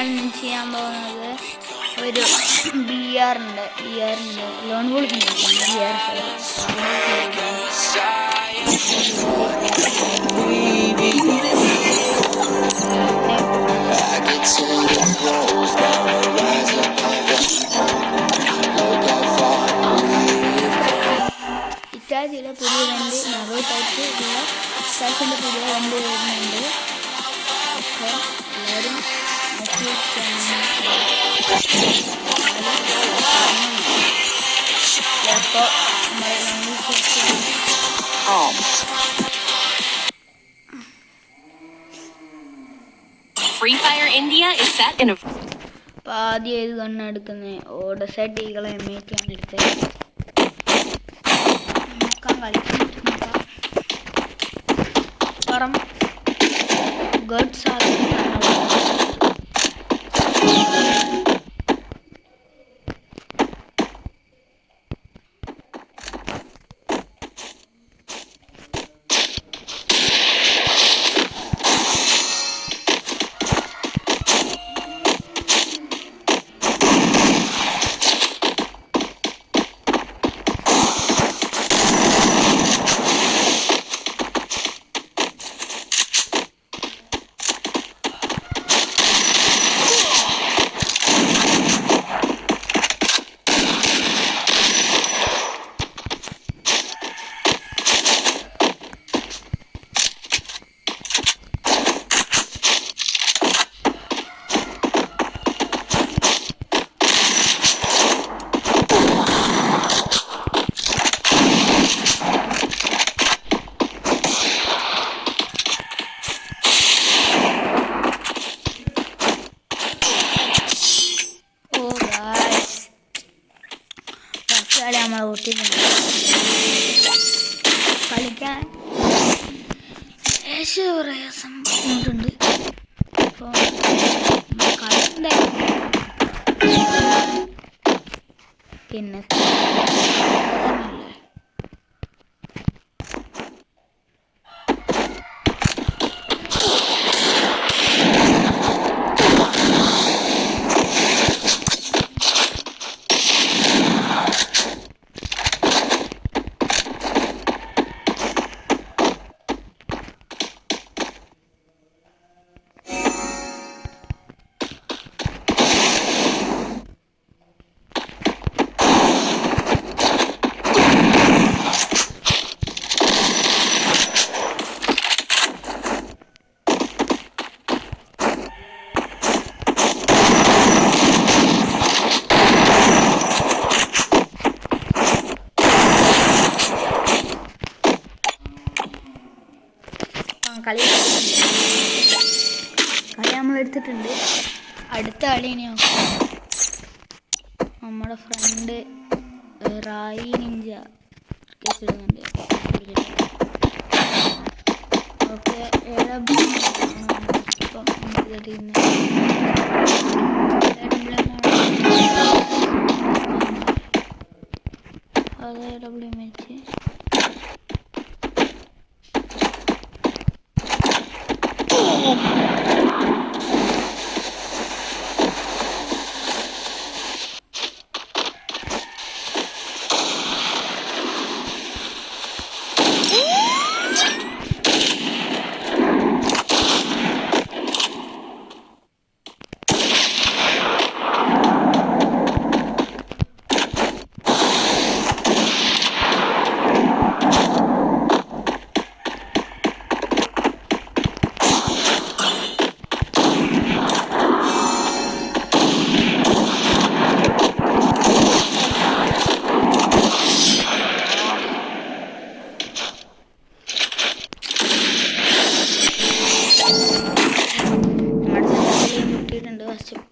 നമ്മൾ ചെയ്യാൻ പോകുന്നത് ഒരു BR ഉണ്ട്, ലോൺ വിളിക്കുന്നുണ്ട് BR ഇറ്റാച്ചിയുടെ പുതിയ രണ്ട് നഗോ ടൈപ്പ് ഇറ്റാച്ചിൻ്റെ പുതിയ രണ്ട് വരുന്നുണ്ട്. അപ്പോൾ എല്ലാവരും Free Fire India is set in a... അപ്പോൾ ആദ്യം ഏത് കണ്ണ് എടുക്കുന്നത്? ഓഡസൈഡ് ഈകളെ എമ്മേറ്റാണ് എടുത്തത്. നോക്കാം, കളിക്കാൻ നോക്കാം. പറം ഗഡ്സ് ആദ്യം നമ്മൾ ഓട്ടിട്ടുണ്ട്. കളിക്കാൻ പ്രയാസം ഉണ്ട്. അപ്പോൾ കളിക്കണ്ടേ പിന്നെ കളി നമ്മൾ എടുത്തിട്ടുണ്ട്. അടുത്ത കളിനെ നമ്മുടെ ഫ്രണ്ട് റായി നിഞ്ച കേസിടുന്നുണ്ട്. ഓക്കെ,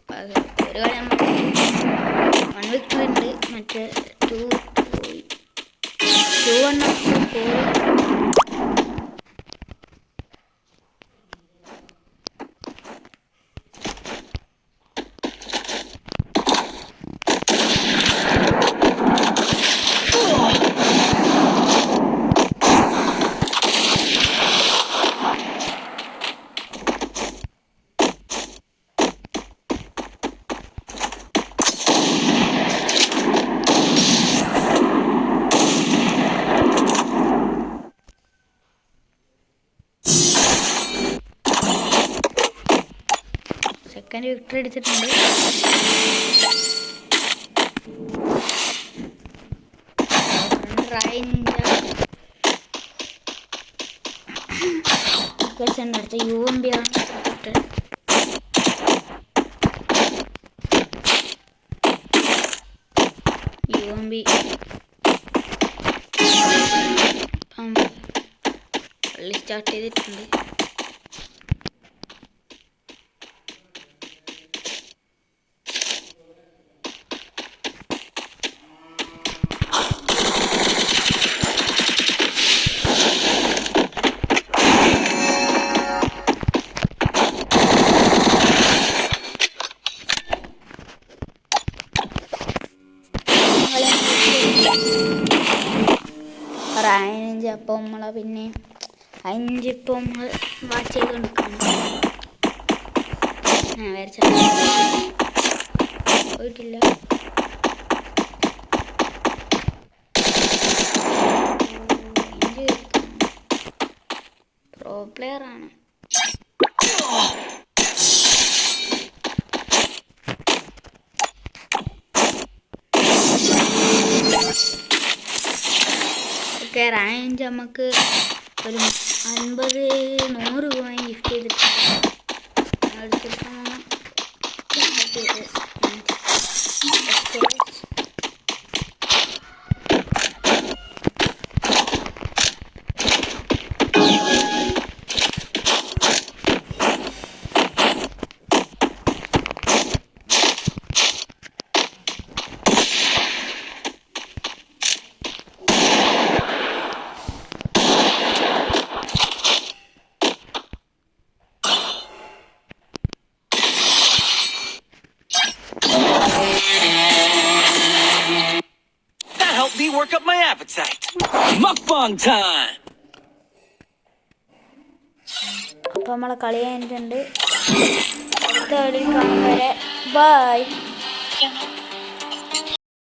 ഇപ്പം അത് വെച്ച് ഒരു കളി നമ്മൾ 1 victory ഉണ്ട്. മറ്റേ 2 പോയി 2-1 സെക്കൻഡ് വിക്ടറി എടുത്തിട്ടുണ്ട്. അടുത്ത UMB ആണ് UMB പള്ളി സ്റ്റാർട്ട് ചെയ്തിട്ടുണ്ട്. റായനഞ്ച് അപ്പം നമ്മളെ പിന്നെ 5 ഇപ്പം നമ്മൾ വാച്ച് ചെയ്തുകൊണ്ടിരിക്കുന്നു. പോയിട്ടില്ല. പ്രോ പ്ലെയർ ആണ്. ഓക്കെ, റാങ്ക് നമുക്ക് ഒരു 50-100 കോയിൻ ഗിഫ്റ്റ് ചെയ്തിട്ടുണ്ട്. Help me work up my appetite. Mukbang time. അപ്പോൾ നമ്മളെ കളി കഴിഞ്ഞിട്ടുണ്ട്. അടുത്ത കളി കാണും വരെ ബൈ.